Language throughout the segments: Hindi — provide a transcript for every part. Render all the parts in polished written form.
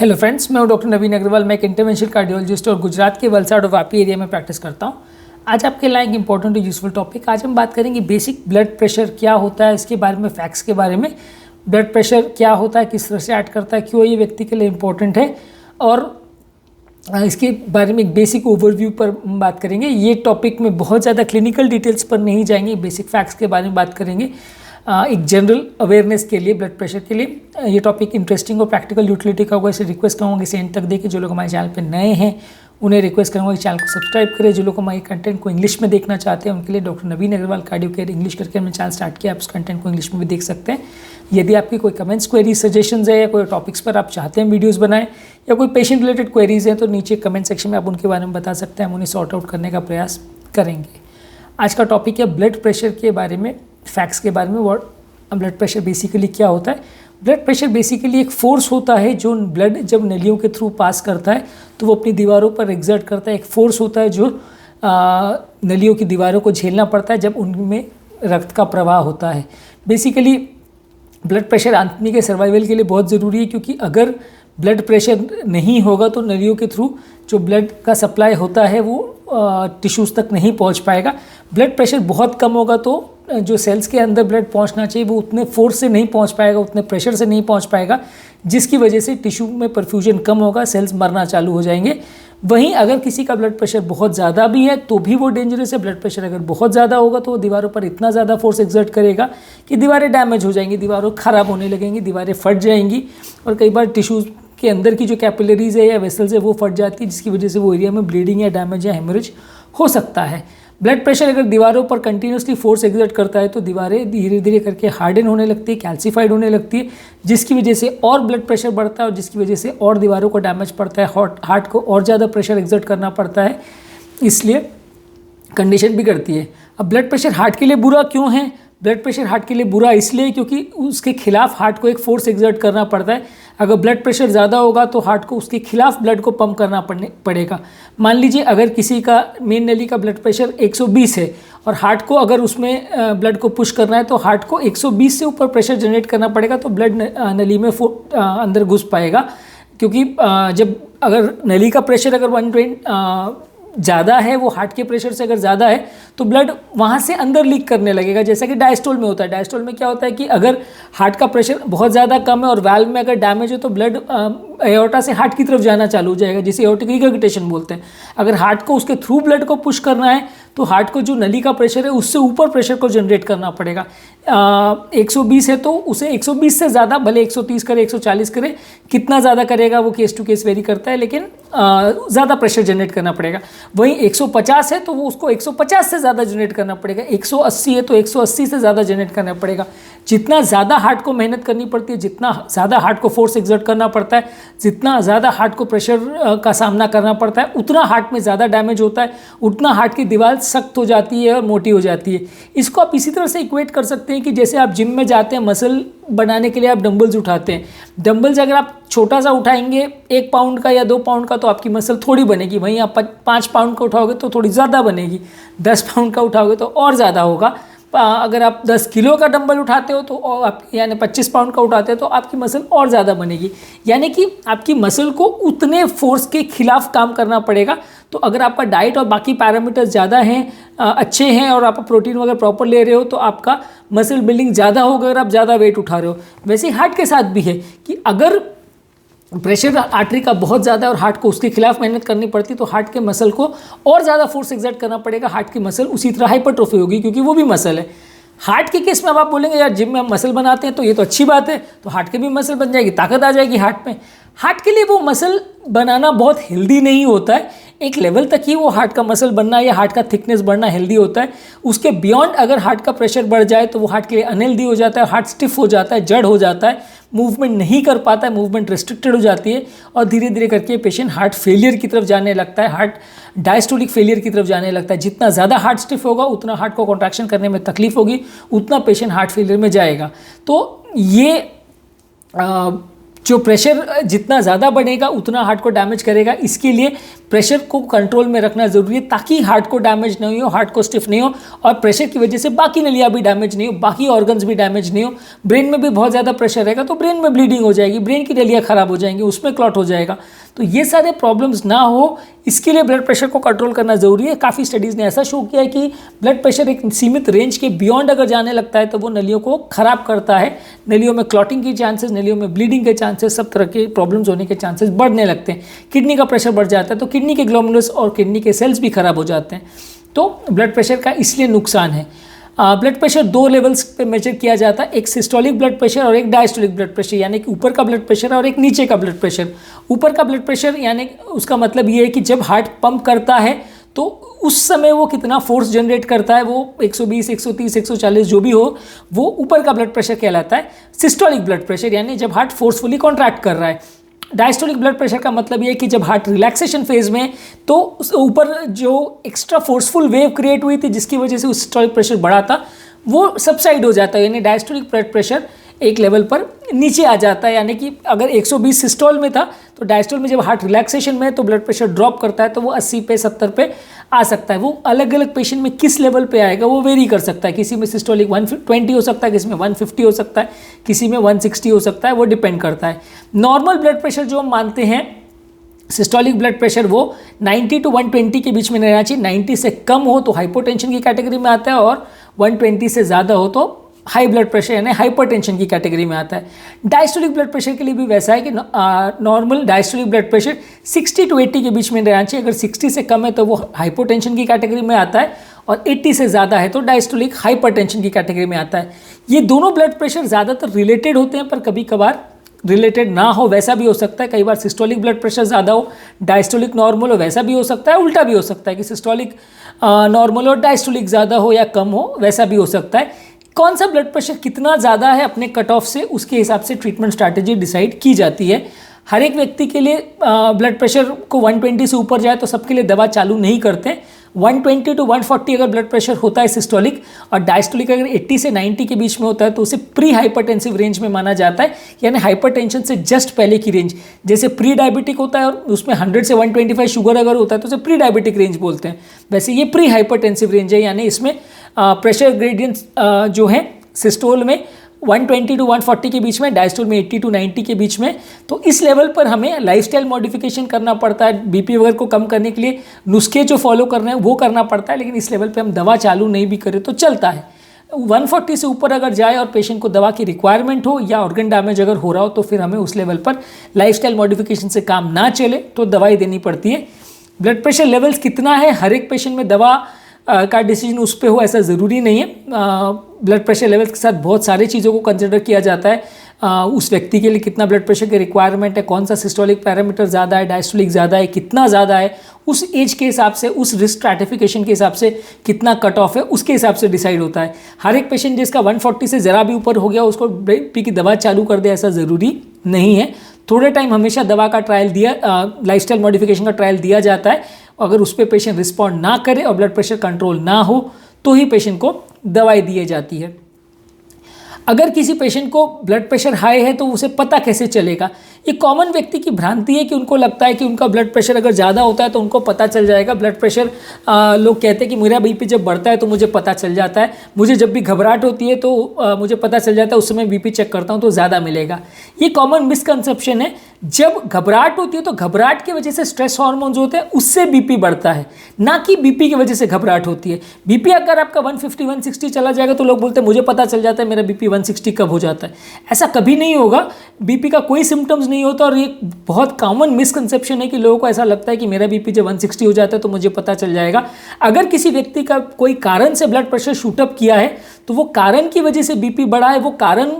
हेलो फ्रेंड्स, मैं हूं डॉक्टर नवीन अग्रवाल। मैं एक इंटरवेंशनल कार्डियोलॉजिस्ट और गुजरात के वलसाड़ और वापी एरिया में प्रैक्टिस करता हूं। आज आपके लिए एक इंपॉर्टेंट और यूजफुल टॉपिक। आज हम बात करेंगे बेसिक ब्लड प्रेशर क्या होता है, इसके बारे में, फैक्ट्स के बारे में। ब्लड प्रेशर क्या होता है, किस तरह से ऐड करता है, क्यों ये व्यक्ति के लिए इंपॉर्टेंट है, और इसके बारे में एक बेसिक ओवरव्यू पर बात करेंगे। ये टॉपिक में बहुत ज़्यादा क्लिनिकल डिटेल्स पर नहीं जाएंगे, बेसिक फैक्ट्स के बारे में बात करेंगे, एक जनरल अवेयरनेस के लिए, ब्लड प्रेशर के लिए। ये टॉपिक इंटरेस्टिंग और प्रैक्टिकल यूटिलिटी का होगा, इसे रिक्वेस्ट करूँगा इसे एंड तक देखें। जो लोग हमारे चैनल पे नए हैं उन्हें रिक्वेस्ट करूँगा कि चैनल को सब्सक्राइब करें। जो लोग हमारे कंटेंट को इंग्लिश में देखना चाहते हैं उनके लिए डॉक्टर नवीन अग्रवाल कार्डियो केयर इंग्लिश करके हमने चैनल स्टार्ट किया। आप उस कंटेंट को इंग्लिश में भी देख सकते हैं। यदि आपकी कोई कमेंट्स, क्वेरीज, सजेशंस है या कोई टॉपिक्स पर आप चाहते हैं वीडियोस बनाएं या कोई पेशेंट रिलेटेड क्वेरीज हैं तो नीचे कमेंट सेक्शन में आप उनके बारे में बता सकते हैं, हम उन्हें सॉर्ट आउट करने का प्रयास करेंगे। आज का टॉपिक है ब्लड प्रेशर के बारे में, फैक्ट्स के बारे में। ब्लड प्रेशर बेसिकली क्या होता है? ब्लड प्रेशर बेसिकली एक फोर्स होता है जो ब्लड जब नलियों के थ्रू पास करता है तो वो अपनी दीवारों पर एग्जर्ट करता है। एक फोर्स होता है जो नलियों की दीवारों को झेलना पड़ता है जब उनमें रक्त का प्रवाह होता है। बेसिकली ब्लड प्रेशर आदमी के सर्वाइवल के लिए बहुत ज़रूरी है, क्योंकि अगर ब्लड प्रेशर नहीं होगा तो नलियों के थ्रू जो ब्लड का सप्लाई होता है वो टिश्यूज़ तक नहीं पहुंच पाएगा। ब्लड प्रेशर बहुत कम होगा तो जो सेल्स के अंदर ब्लड पहुंचना चाहिए वो उतने फोर्स से नहीं पहुंच पाएगा, उतने प्रेशर से नहीं पहुंच पाएगा, जिसकी वजह से टिश्यू में परफ्यूजन कम होगा, सेल्स मरना चालू हो जाएंगे। वहीं अगर किसी का ब्लड प्रेशर बहुत ज़्यादा भी है तो भी वो डेंजरस है। ब्लड प्रेशर अगर बहुत ज़्यादा होगा तो वो दीवारों पर इतना ज़्यादा फोर्स एक्सर्ट करेगा कि दीवारें डैमेज हो जाएंगी, दीवारों ख़राब होने लगेंगी, दीवारें फट जाएंगी, और कई बार टिश्यूज़ के अंदर की जो कैपिलरीज है या वेसल्स है वो फट जाती है, जिसकी वजह से वो एरिया में ब्लीडिंग या डैमेज या हेमरेज हो सकता है। ब्लड प्रेशर अगर दीवारों पर कंटिन्यूसली फोर्स एक्सर्ट करता है तो दीवारें धीरे धीरे करके हार्डन होने लगती है, कैल्सीफाइड होने लगती है, जिसकी वजह से और ब्लड प्रेशर बढ़ता है और जिसकी वजह से और दीवारों को डैमेज पड़ता है, हार्ट को और ज़्यादा प्रेशर एक्सर्ट करना पड़ता है, इसलिए कंडीशन बिगड़ती है। अब ब्लड प्रेशर हार्ट के लिए बुरा क्यों है? ब्लड प्रेशर हार्ट के लिए बुरा इसलिए क्योंकि उसके खिलाफ हार्ट को एक फोर्स एक्सर्ट करना पड़ता है। अगर ब्लड प्रेशर ज़्यादा होगा तो हार्ट को उसके खिलाफ ब्लड को पंप करना पड़ेगा। मान लीजिए अगर किसी का मेन नली का ब्लड प्रेशर 120 है और हार्ट को अगर उसमें ब्लड को पुश करना है तो हार्ट को 120 से ऊपर प्रेशर जनरेट करना पड़ेगा तो ब्लड नली में अंदर घुस पाएगा। क्योंकि जब अगर नली का प्रेशर अगर 120 ज़्यादा है, वो हार्ट के प्रेशर से अगर ज़्यादा है तो ब्लड वहाँ से अंदर लीक करने लगेगा, जैसा कि डायस्टोल में होता है। डायस्टोल में क्या होता है कि अगर हार्ट का प्रेशर बहुत ज़्यादा कम है और वाल्व में अगर डैमेज है तो ब्लड एओर्टा से हार्ट की तरफ जाना चालू हो जाएगा, जिसे एओर्टिक रिगर्गिटेशन बोलते हैं। अगर हार्ट को उसके थ्रू ब्लड को पुश करना है तो हार्ट को जो नली का प्रेशर है उससे ऊपर प्रेशर को जनरेट करना पड़ेगा। 120 है तो उसे 120 से ज़्यादा, भले 130 करे, 140 करे, कितना ज़्यादा करेगा वो केस टू केस वेरी करता है, लेकिन ज़्यादा प्रेशर जनरेट करना पड़ेगा। वहीं 150 है तो वो उसको 150 से ज़्यादा जनरेट करना पड़ेगा। 180 है तो 180 से ज़्यादा जनरेट करना पड़ेगा। जितना ज़्यादा हार्ट को मेहनत करनी पड़ती है, जितना ज़्यादा हार्ट को फोर्स एक्सर्ट करना पड़ता है, जितना ज़्यादा हार्ट को प्रेशर का सामना करना पड़ता है, उतना हार्ट में ज़्यादा डैमेज होता है, उतना हार्ट की दीवार सख्त हो जाती है और मोटी हो जाती है। इसको आप इसी तरह से इक्वेट कर सकते हैं कि जैसे आप जिम में जाते हैं, मसल बनाने के लिए आप डंबल्स उठाते हैं। डंबल्स अगर आप छोटा सा उठाएंगे 1 पाउंड का या 2 पाउंड का तो आपकी मसल थोड़ी बनेगी, वहीं आप 5 पाउंड का उठाओगे तो थोड़ी ज़्यादा बनेगी, 10 पाउंड का उठाओगे तो और ज़्यादा होगा। अगर आप 10 किलो का डंबल उठाते हो तो आप यानी 25 पाउंड का उठाते हो तो आपकी मसल और ज़्यादा बनेगी। यानी कि आपकी मसल को उतने फोर्स के खिलाफ काम करना पड़ेगा। तो अगर आपका डाइट और बाकी पैरामीटर्स ज़्यादा हैं, अच्छे हैं, और आप प्रोटीन वगैरह प्रॉपर ले रहे हो तो आपका मसल बिल्डिंग ज़्यादा होगा अगर आप ज़्यादा वेट उठा रहे हो। वैसे ही हार्ट के साथ भी है कि अगर प्रेशर आर्टरी का बहुत ज़्यादा है और हार्ट को उसके खिलाफ मेहनत करनी पड़ती तो हार्ट के मसल को और ज़्यादा फोर्स एक्सर्ट करना पड़ेगा। हार्ट की मसल उसी तरह हाइपरट्रोफी होगी क्योंकि वो भी मसल है। हार्ट के केस में अब आप बोलेंगे यार जिम में हम मसल बनाते हैं तो ये तो अच्छी बात है, तो हार्ट के भी मसल बन जाएगी, ताकत आ जाएगी हार्ट में। हार्ट के लिए वो मसल बनाना बहुत हेल्दी नहीं होता है। एक लेवल तक ही वो हार्ट का मसल बनना या हार्ट का थिकनेस बढ़ना हेल्दी होता है। उसके बियॉन्ड अगर हार्ट का प्रेशर बढ़ जाए तो वो हार्ट के लिए अनहेल्दी हो जाता है, हार्ट स्टिफ हो जाता है, जड़ हो जाता है, मूवमेंट नहीं कर पाता है, मूवमेंट रिस्ट्रिक्टेड हो जाती है और धीरे धीरे करके पेशेंट हार्ट फेलियर की तरफ जाने लगता है, हार्ट डायस्टोलिक फेलियर की तरफ जाने लगता है। जितना ज़्यादा हार्ट स्टिफ होगा उतना हार्ट को कॉन्ट्रैक्शन करने में तकलीफ होगी, उतना पेशेंट हार्ट फेलियर में जाएगा। तो ये जो प्रेशर जितना ज़्यादा बढ़ेगा उतना हार्ट को डैमेज करेगा। इसके लिए प्रेशर को कंट्रोल में रखना ज़रूरी है ताकि हार्ट को डैमेज नहीं हो, हार्ट को स्टिफ नहीं हो और प्रेशर की वजह से बाकी नलियाँ भी डैमेज नहीं हो, बाकी ऑर्गन्स भी डैमेज नहीं हो। ब्रेन में भी बहुत ज़्यादा प्रेशर रहेगा तो ब्रेन में ब्लीडिंग हो जाएगी, ब्रेन की नलियाँ खराब हो जाएंगी, उसमें क्लॉट हो जाएगा। तो ये सारे प्रॉब्लम्स ना हो इसके लिए ब्लड प्रेशर को कंट्रोल करना ज़रूरी है। काफ़ी स्टडीज़ ने ऐसा शो किया है कि ब्लड प्रेशर एक सीमित रेंज के बियॉन्ड अगर जाने लगता है तो वो नलियों को ख़राब करता है, नलियों में क्लॉटिंग की चांसेस, नलियों में ब्लीडिंग के चांसेस, सब तरह के प्रॉब्लम्स होने के चांसेस बढ़ने लगते हैं। किडनी का प्रेशर बढ़ जाता है तो किडनी के ग्लोमेरुलस और किडनी के सेल्स भी खराब हो जाते हैं। तो ब्लड प्रेशर का इसलिए नुकसान है। ब्लड प्रेशर 2 लेवल्स पे मेजर किया जाता है, एक सिस्टोलिक ब्लड प्रेशर और एक डायस्टोलिक ब्लड प्रेशर, यानी कि ऊपर का ब्लड प्रेशर और एक नीचे का ब्लड प्रेशर। ऊपर का ब्लड प्रेशर यानी उसका मतलब ये है कि जब हार्ट पंप करता है तो उस समय वो कितना फोर्स जनरेट करता है, वो 120, 130, 140 जो भी हो, वो ऊपर का ब्लड प्रेशर कहलाता है। सिस्टोलिक ब्लड प्रेशर यानी जब हार्ट फोर्सफुली कॉन्ट्रैक्ट कर रहा है। डायस्टोलिक ब्लड प्रेशर का मतलब ये है कि जब हार्ट रिलैक्सेशन फेज में तो ऊपर जो एक्स्ट्रा फोर्सफुल वेव क्रिएट हुई थी जिसकी वजह से उस सिस्टोलिक प्रेशर बढ़ा था वो सबसाइड हो जाता है, यानी डायस्टोलिक ब्लड प्रेशर एक लेवल पर नीचे आ जाता है। यानी कि अगर 120 सिस्टोल में था तो डायस्टोल में जब हार्ट रिलैक्सेशन में है तो ब्लड प्रेशर ड्रॉप करता है तो वो 80 पे 70 पे आ सकता है। वो अलग अलग पेशेंट में किस लेवल पे आएगा वो वेरी कर सकता है। किसी में सिस्टोलिक 120 हो सकता है, किसी में 150 हो सकता है, किसी में 160 हो सकता है, वो डिपेंड करता है। नॉर्मल ब्लड प्रेशर जो हम मानते हैं सिस्टोलिक ब्लड प्रेशर वो 90 to 120 के बीच में रहना चाहिए। 90 से कम हो तो हाइपोटेंशन की कैटेगरी में आता है और 120 से ज़्यादा हो तो हाई ब्लड प्रेशर यानी हाइपरटेंशन की कैटेगरी में आता है। डायस्टोलिक ब्लड प्रेशर के लिए भी वैसा है कि normal diastolic blood pressure 60 to 80 के बीच में रहना चाहिए। अगर 60 से कम है तो वो हाइपोटेंशन की कैटेगरी में आता है और 80 से ज़्यादा है तो डायस्टोलिक हाइपरटेंशन की कैटेगरी में आता है। ये दोनों ब्लड प्रेशर ज़्यादातर रिलेटेड होते हैं पर कभी कभार रिलेटेड ना हो, वैसा भी हो सकता है। कई बार सिस्टोलिक ब्लड प्रेशर ज़्यादा हो, डायस्टोलिक नॉर्मल हो, वैसा भी हो सकता है। उल्टा भी हो सकता है कि सिस्टोलिक नॉर्मल हो, डायस्टोलिक ज़्यादा हो या कम हो, वैसा भी हो सकता है। कौन सा ब्लड प्रेशर कितना ज़्यादा है अपने कट ऑफ से उसके हिसाब से ट्रीटमेंट स्ट्रैटेजी डिसाइड की जाती है। हर एक व्यक्ति के लिए ब्लड प्रेशर को 120 से ऊपर जाए तो सबके लिए दवा चालू नहीं करते। 120 to 140 अगर ब्लड प्रेशर होता है सिस्टोलिक और डायस्टोलिक अगर 80 से 90 के बीच में होता है तो उसे प्री हाइपरटेंसिव रेंज में माना जाता है, यानी हाइपरटेंशन से जस्ट पहले की रेंज। जैसे प्री डायबिटिक होता है और उसमें 100 से 125 शुगर अगर होता है तो उसे प्री डायबिटिक रेंज बोलते हैं। वैसे ये प्री हाइपरटेंसिव रेंज है, यानी इसमें प्रेशर ग्रेडियंट्स जो है सिस्टोल में 120 to 140 के बीच में, डायस्टोल में 80 to 90 के बीच में। तो इस लेवल पर हमें लाइफस्टाइल मॉडिफिकेशन करना पड़ता है, बीपी वगैरह को कम करने के लिए नुस्खे जो फॉलो कर रहे हैं वो करना पड़ता है, लेकिन इस लेवल पे हम दवा चालू नहीं भी करें तो चलता है। 140 से ऊपर अगर जाए और पेशेंट को दवा की रिक्वायरमेंट हो या ऑर्गन डैमेज अगर हो रहा हो तो फिर हमें उस लेवल पर लाइफस्टाइल मॉडिफिकेशन से काम ना चले तो दवाई देनी पड़ती है। ब्लड प्रेशर लेवल्स कितना है हर एक पेशेंट में दवा का डिसीजन उस पर हो ऐसा ज़रूरी नहीं है। ब्लड प्रेशर लेवल के साथ बहुत सारी चीज़ों को कंसिडर किया जाता है। उस व्यक्ति के लिए कितना ब्लड प्रेशर की रिक्वायरमेंट है, कौन सा सिस्टोलिक पैरामीटर ज़्यादा है, डायस्टोलिक ज़्यादा है, कितना ज़्यादा है, उस एज के हिसाब से, उस रिस्क स्ट्रैटिफिकेशन के हिसाब से कितना कट ऑफ है उसके हिसाब से डिसाइड होता है। हर एक पेशेंट जिसका 140 से ज़रा भी ऊपर हो गया उसको बीपी की दवा चालू कर दे ऐसा ज़रूरी नहीं है। थोड़े टाइम हमेशा दवा का ट्रायल दिया, लाइफस्टाइल मॉडिफिकेशन का ट्रायल दिया जाता है। अगर उस पर पेशेंट रिस्पॉन्ड ना करे और ब्लड प्रेशर कंट्रोल ना हो तो ही पेशेंट को दवाई दी जाती है। अगर किसी पेशेंट को ब्लड प्रेशर हाई है तो उसे पता कैसे चलेगा? ये कॉमन व्यक्ति की भ्रांति है कि उनको लगता है कि उनका ब्लड प्रेशर अगर ज़्यादा होता है तो उनको पता चल जाएगा। ब्लड प्रेशर लोग कहते हैं कि मेरा बीपी जब बढ़ता है तो मुझे पता चल जाता है, मुझे जब भी घबराहट होती है तो मुझे पता चल जाता है, उस समय बीपी चेक करता हूँ तो ज़्यादा मिलेगा। ये कॉमन मिसकंसेप्शन है। जब घबराहट होती है तो घबराहट की वजह से स्ट्रेस हार्मोन्स होते हैं, उससे बीपी बढ़ता है, ना कि बीपी की वजह से घबराहट होती है। बीपी अगर आपका 150 160 चला जाएगा तो लोग बोलते हैं मुझे पता चल जाता है मेरा बीपी 160 कब हो जाता है। ऐसा कभी नहीं होगा। बीपी का कोई सिम्टम्स नहीं होता और ये बहुत कॉमन मिसकंसेप्शन है कि लोगों को ऐसा लगता है कि मेरा बीपी जब 160 हो जाता है तो मुझे पता चल जाएगा। अगर किसी व्यक्ति का कोई कारण से ब्लड प्रेशर शूटअप किया है तो वो कारण की वजह से बीपी बढ़ा है, वो कारण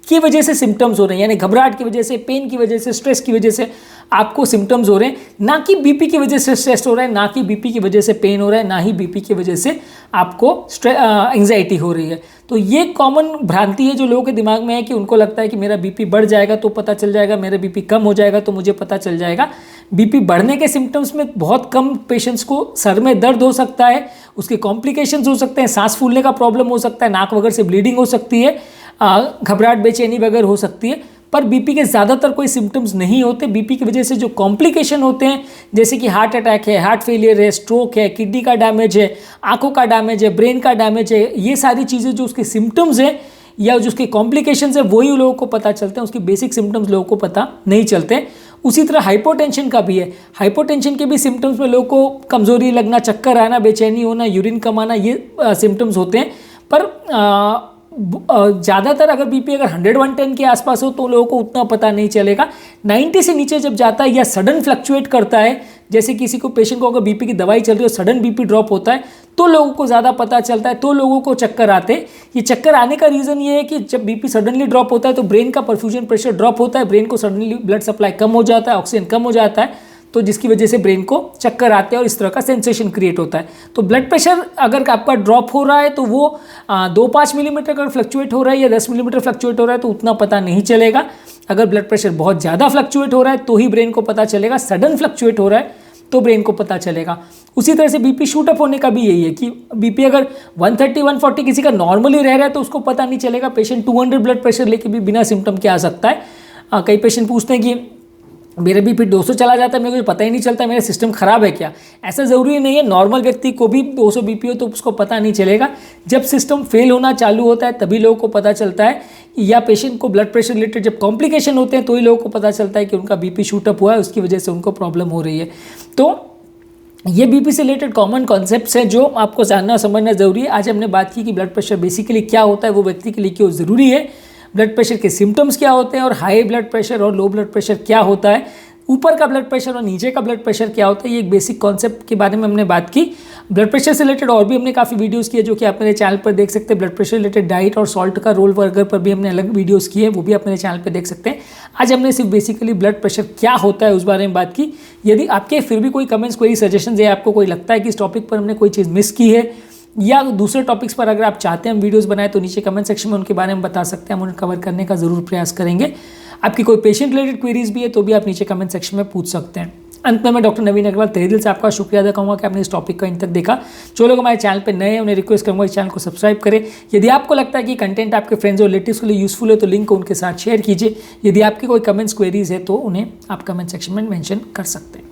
की वजह से सिम्टम्स हो रहे हैं, यानी घबराहट की वजह से, पेन की वजह से, स्ट्रेस की वजह से आपको सिम्टम्स हो रहे हैं, ना कि बीपी की वजह से स्ट्रेस हो रहा है, ना कि बीपी की वजह से पेन हो रहा है, ना ही बीपी की वजह से आपको एंग्जाइटी हो रही है। तो ये कॉमन भ्रांति है जो लोगों के दिमाग में है कि उनको लगता है कि मेरा बीपी बढ़ जाएगा तो पता चल जाएगा, मेरा बीपी कम हो जाएगा तो मुझे पता चल जाएगा। बीपी बढ़ने के सिम्टम्स में बहुत कम पेशेंट्स को सर में दर्द हो सकता है, उसके कॉम्प्लिकेशंस हो सकते हैं, सांस फूलने का प्रॉब्लम हो सकता है, नाक वगैरह से ब्लीडिंग हो सकती है, घबराहट बेचैनी वगैरह हो सकती है। पर बीपी के ज़्यादातर कोई सिम्टम्स नहीं होते। बीपी की वजह से जो कॉम्प्लिकेशन होते हैं, जैसे कि हार्ट अटैक है, हार्ट फेलियर है, स्ट्रोक है, किडनी का डैमेज है, आंखों का डैमेज है, ब्रेन का डैमेज है, ये सारी चीज़ें जो उसके सिम्टम्स हैं या जो उसके कॉम्प्लिकेशंस है वही लोगों को पता चलते हैं, उसके बेसिक सिम्टम्स लोगों को पता नहीं चलते। उसी तरह हाइपोटेंशन का भी है। हाइपोटेंशन के भी सिम्टम्स में लोगों को कमज़ोरी लगना, चक्कर आना, बेचैनी होना, यूरिन कम आना, ये सिम्टम्स होते हैं। पर ज़्यादातर अगर बीपी अगर 100-110 के आसपास हो तो लोगों को उतना पता नहीं चलेगा। 90 से नीचे जब जाता है या सडन फ्लक्चुएट करता है, जैसे किसी को पेशेंट को अगर बीपी की दवाई चल रही है, सडन बीपी ड्रॉप होता है, तो लोगों को ज़्यादा पता चलता है, तो लोगों को चक्कर आते हैं। ये चक्कर आने का रीज़न ये है कि जब बीपी सडनली ड्रॉप होता है तो ब्रेन का परफ्यूजन प्रेशर ड्रॉप होता है, ब्रेन को सडनली ब्लड सप्लाई कम हो जाता है, ऑक्सीजन कम हो जाता है, तो जिसकी वजह से ब्रेन को चक्कर आते हैं और इस तरह का सेंसेशन क्रिएट होता है। तो ब्लड प्रेशर अगर आपका ड्रॉप हो रहा है तो वो 2-5 मिलीमीटर अगर फ्लक्चुएट हो रहा है या 10 मिलीमीटर फ्लक्चुएट हो रहा है तो उतना पता नहीं चलेगा। अगर ब्लड प्रेशर बहुत ज़्यादा फ्लक्चुएट हो रहा है तो ही ब्रेन को पता चलेगा, सडन फ्लक्चुएट हो रहा है तो ब्रेन को पता चलेगा। उसी तरह से बीपी शूट अप होने का भी यही है कि बीपी अगर 130-140 किसी का नॉर्मली रह रहा है तो उसको पता नहीं चलेगा। पेशेंट 200 ब्लड प्रेशर लेके भी बिना सिम्टम के आ सकता है। कई पेशेंट पूछते हैं कि मेरा बीपी 200 चला जाता है, मेरे को पता ही नहीं चलता, मेरा सिस्टम खराब है क्या? ऐसा ज़रूरी नहीं है। नॉर्मल व्यक्ति को भी 200 बीपी हो तो उसको पता नहीं चलेगा। जब सिस्टम फेल होना चालू होता है तभी लोगों को पता चलता है, या पेशेंट को ब्लड प्रेशर रिलेटेड जब कॉम्प्लिकेशन होते हैं तो ही लोगों को पता चलता है कि उनका बीपी शूटअप हुआ है, उसकी वजह से उनको प्रॉब्लम हो रही है। तो ये बीपी से रिलेटेड कॉमन कॉन्सेप्ट्स हैं जो आपको जानना समझना ज़रूरी है। आज हमने बात की कि ब्लड प्रेशर बेसिकली क्या होता है, वो व्यक्ति के लिए क्यों ज़रूरी है, ब्लड प्रेशर के सिम्टम्स क्या होते हैं और हाई ब्लड प्रेशर और लो ब्लड प्रेशर क्या होता है, ऊपर का ब्लड प्रेशर और नीचे का ब्लड प्रेशर क्या होता है। ये एक बेसिक कॉन्सेप्ट के बारे में हमने बात की। ब्लड प्रेशर से रिलेटेड और भी हमने काफ़ी वीडियोस किए जो कि आप मेरे चैनल पर देख सकते हैं। ब्लड प्रेशर रिलेटेड डाइट और सॉल्ट का रोल वर्गर पर भी हमने अलग वीडियोस किए हैं, वो भी आप मेरे चैनल पर देख सकते हैं। आज हमने सिर्फ बेसिकली ब्लड प्रेशर क्या होता है उस बारे में बात की। यदि आपके फिर भी कोई कमेंट्स, कोई सजेशन है, आपको कोई लगता है कि इस टॉपिक पर हमने कोई चीज़ मिस की है या दूसरे टॉपिक्स पर अगर आप चाहते हैं हम वीडियोस बनाए तो नीचे कमेंट सेक्शन में उनके बारे में बता सकते हैं, हम उन्हें कवर करने का ज़रूर प्रयास करेंगे। आपकी कोई पेशेंट रिलेटेड क्वेरीज भी है तो भी आप नीचे कमेंट सेक्शन में पूछ सकते हैं। अंत में मैं डॉक्टर नवीन अग्रवाल तहे दिल से आपका शुक्रिया अदा करूँगा कि आपने इस टॉपिक का इन तक देखा। जो लोग हमारे चैनल पर नए हैं उन्हें रिक्वेस्ट करूँगा इस चैनल को सब्सक्राइब करें। यदि आपको लगता है कि कंटेंट आपके फ्रेंड्स और रिलेटिव्स के लिए यूजफुल है तो लिंक को उनके साथ शेयर कीजिए। यदि आपके कोई कमेंट्स क्वेरीज है तो उन्हें आप कमेंट सेक्शन में मेंशन कर सकते हैं।